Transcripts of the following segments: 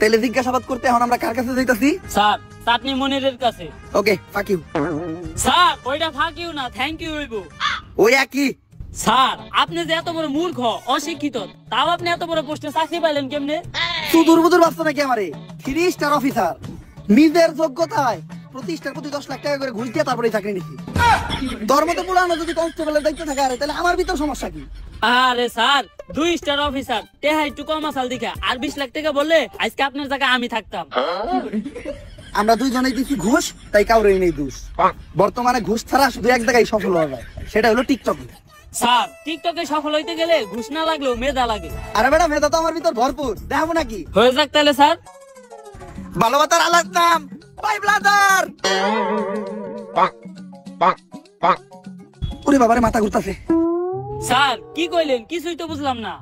তাহলে জিজ্ঞাসাবাদ করতে এখন আমরা কার কাছে যাইতাছি? স্যার চাটনি মনিরের কাছে। ওকে, ফাক ইউ। স্যার ওইটা ফাক ইউ না, থ্যাংক ইউ হইব। ওই একই। স্যার আপনি যে এত বড় মূর্খ অশিক্ষিত, তাও আপনি এত বড় পোস্টে চাকরি পাইলেন কেমনে? তুই দুর্বুদুর বাচ্চা নাকি আমারে? 3 স্টার অফিসার, নিজের যোগ্যতায় প্রতিষ্ঠার প্রতি 10 লাখ টাকা করে ঘুষ দিয়ে তারপরে চাকরি নিছি। ধর্মতে পুরানো যদি কনস্টেবলের দায়িত্ব থাকে আরে তাহলে আমার ভিতর সমস্যা কি? আরে স্যার 2 স্টার অফিসার, টেহা একটু কম আসাল দেখা আর 20 লাখ টাকা বললে আজকে আপনার জায়গায় আমি থাকতাম। আমরা দুইজনেই দিছি ঘুষ, তাই কাউরেই নেই দোষ। বর্তমানে ঘুষ ছাড়া শুধু এক জায়গায় সফল হওয়া যায়, সেটা হলো টিকটক। স্যার টিকটকে সফল হইতে গেলে ঘুষ না লাগলেও মেধা লাগে। আরে বেটা মেধা তো আমার ভিতর ভরপুর, দেখাবো নাকি? হয়ে যাক তাহলে স্যার। ভালোবাসার আলাদ নাম বাই ব্লাদার। ওরে বাবারে মাথা ঘুরতাছে। স্যার কি কইলেন? কিছুই তো বুঝলাম না।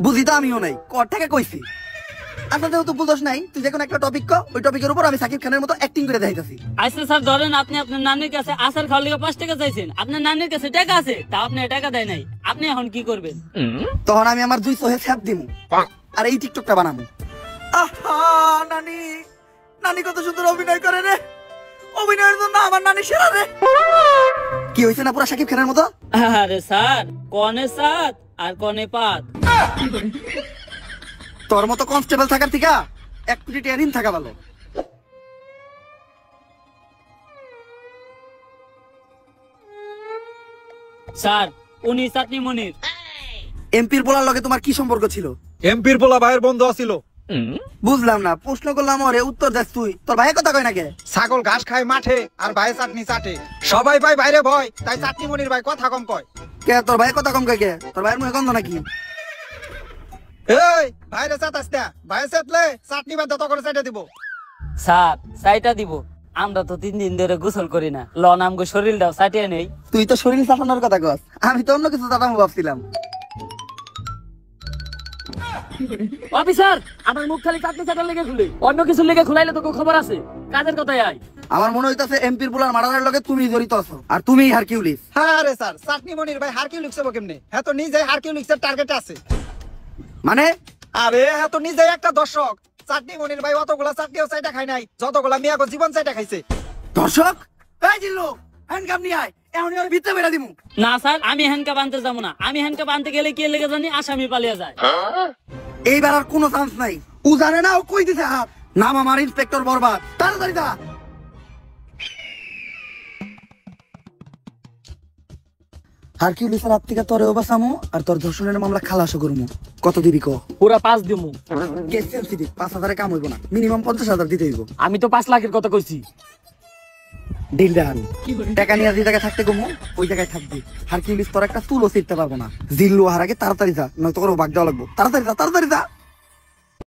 বুঝি তো আমিও নাই, কর থেকে কইছি। আচ্ছা যেহেতু বুঝছ নাই, তুই যে কোনো একটা টপিক কর, ওই টপিকের উপর আমি সাকিব খানের মতো অ্যাক্টিং করে দেখাইতাছি। আচ্ছা স্যার ধরেন আপনি আপনার নানির কাছে আচার খাওয়ার লিগে 5 টাকা চাইছেন, আপনার নানির কাছে টাকা আছে, তা আপনি টাকা দেয় নাই, আপনি এখন কি করবেন? তখন আমি আমার 2 চোহে ছ্যাপ দিমু আর এই টিকটকটা বানাবো। আহা নানি, নানি কত সুন্দর অভিনয় করে রে, অভিনয়ের জন্য আমার নানি সেরা রে। কি হইছে না পুরা সাকিব খানের মতো? আরে স্যার কনে সাত আর কনে পাত। তোর মতো কনস্টেবল থাকার থেকে 1 কোটি টাকা ঋণ থাকা ভালো। স্যার উনি চাটনি মনির। এমপির পোলার লগে তোমার কি সম্পর্ক ছিল? এমপির পোলা ভাইয়ের বন্ধু আছিল। বুঝলাম না, প্রশ্ন করলাম ওরে উত্তর দেস তুই। তোর ভাই কথা কয় না কে? ছাগল ঘাস খায় মাঠে আর ভাই চাটনি চাটে, সবাই ভাই বাইরে ভয়, তাই চাটনি মনির ভাই কথা কম কয়। কে তোর ভাই কথা কম কয় কে? তোর ভাইয়ের মুখে গন্ধ নাকি? এই ভাইরে চাটাস না, ভাই চাটলে চাটনি বাদ তত করে চাটে দিব। স্যার চাইটা দিব, আমরা তো 3 দিন ধরে গোসল করি না, লন আমগো শরীরটাও চাটিয়ে নেই। তুই তো শরীর চাটানোর কথা কস, আমি তো অন্য কিছু চাটামো ভাবছিলাম। অফিসার আমার মুখ খালি চাটনি চাটার লেগে খুলে, অন্য কিছু লেগে খুলাইলে তো খবর আছে। কাজের কথাই আয়। আমার মনে হইতাছে এমপির পোলার মারার লগে তুমি জড়িত আছো, আর তুমি হারকিউলিস। হ্যাঁ রে স্যার, চাটনি মনির ভাই হারকিউলিক্স হবো কেমনে? হ্যাঁ তো নিজে হারকিউলিক্সের টার্গেটে আছে। মানে? আরে হ্যাঁ তো নিজে একটা দর্শক। চাটনি মনির ভাই অতগুলা চাটনিও চাইটা খাই নাই যতগুলা মিয়াগো জীবন চাইটা খাইছে। দর্শক এই জিল্লু হ্যান্ডকাম নিয়ে আয়, এখনই ওর ভিতরে বেরা দিমু। না স্যার আমি হ্যান্ডকাপ আনতে যাবো না, আমি হ্যান্ডকাপ আনতে গেলে কি লেগে জানি আসামি পালিয়ে যায়। এইবার আর কোনো চান্স নাই। ও জানে না ও কই দিছে হাত। নাম আমার ইন্সপেক্টর বরবাদ, তাড়াতাড়ি যা। হারকিউলিসের হাত থেকে তোরে বাঁচামু আর তোর ধর্ষণের মামলা খালাসও করমু। কত দিবি ক? পুরা 5 দিমু। কেস সেনসিটিভ, 5,000 কাম হইব না, মিনিমাম 50,000 দিতে হইব। আমি তো 5 লাখের কথা কইছি। Deal done. টাকা নিয়ে যে জায়গায় থাকতে কমু ওই জায়গায় থাকবি। হারকিউলিস তোর একটা চুলও ছিঁড়তে পারবো না। জিল্লু হার আগে তাড়াতাড়ি যা, নয়তো করে ভাগ দেওয়া লাগবো। তাড়াতাড়ি যা, তাড়াতাড়ি যা।